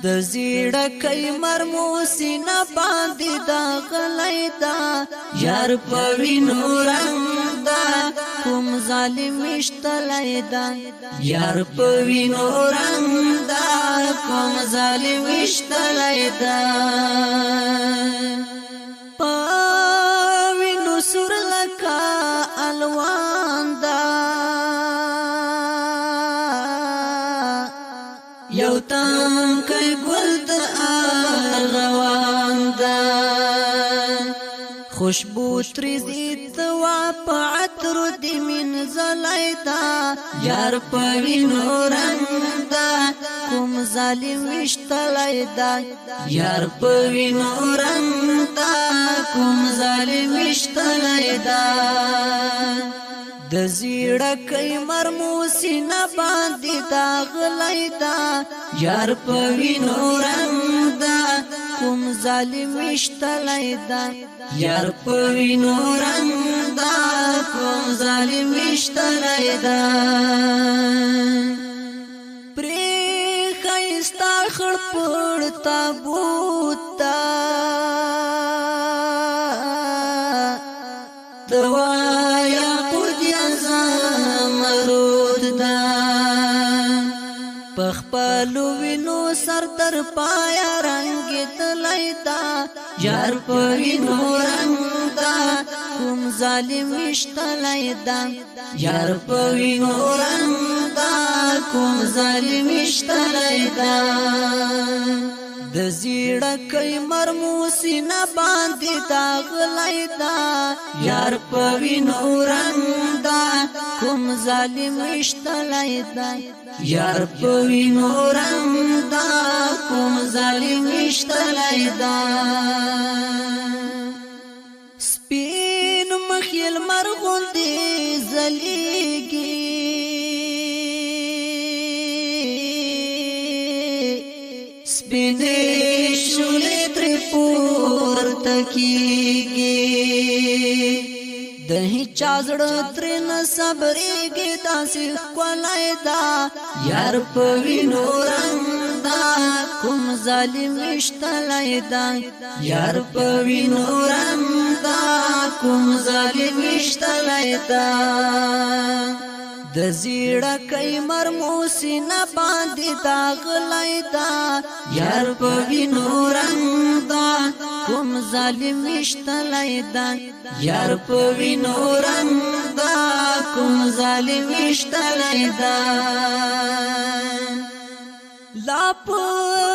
د زیړه کای مرموسی نه باندې دا غلی دا یار په وینو رنګ دا کوم ظالم اشتلی دا یار په وینو رنګ دا کوم ظالم اشتلی دا په وینو سور لکا الوان دا یو تم کای ګل د روان دا خوشبو تریزی توا په عطر دی من زلیدا یار په وینو رنګ دا کوم ظالم اشتلیدا یار په وینو رنګ دا کوم ظالم اشتلیدا د زیړه کای مرموسی نه باندې دا غلی دا یار په وینو رنګ دا کوم ظالم اشتلی دا یار په وینو رنګ دا کوم ظالم اشتلی دا پرې ښایسته خړ پړ تابوت تا دوایا پخپلو وینو سر تر پایا رنگ تلیدا یار په وینو رنگ دا کوم ظالم اشتلیدا یار په وینو رنگ دا کوم ظالم اشتلیدا د زیړه کای مرموسی نه باندې دا غلی دا یار په وینو رنګ دا کوم ظالم اشتلی دا یار په وینو رنګ دا کوم ظالم اشتلی دا سپین مخیل مرغوندې زلیږي سپینې شولې ترې پورته کېږي د هیچا زړه ترې نه صبرېږي داسې ښکلی دا یار په وینو رنګ دا کوم ظالم اشتلی دا یار په وینو رنګ دا کوم ظالم اشتلی دا د زیړه کای مرموسی نه باندې دا غلی دا یار په وینو رنګ دا کوم ظالم اشتلی دا یار په وینو رنګ دا کوم ظالم اشتلی دا لا په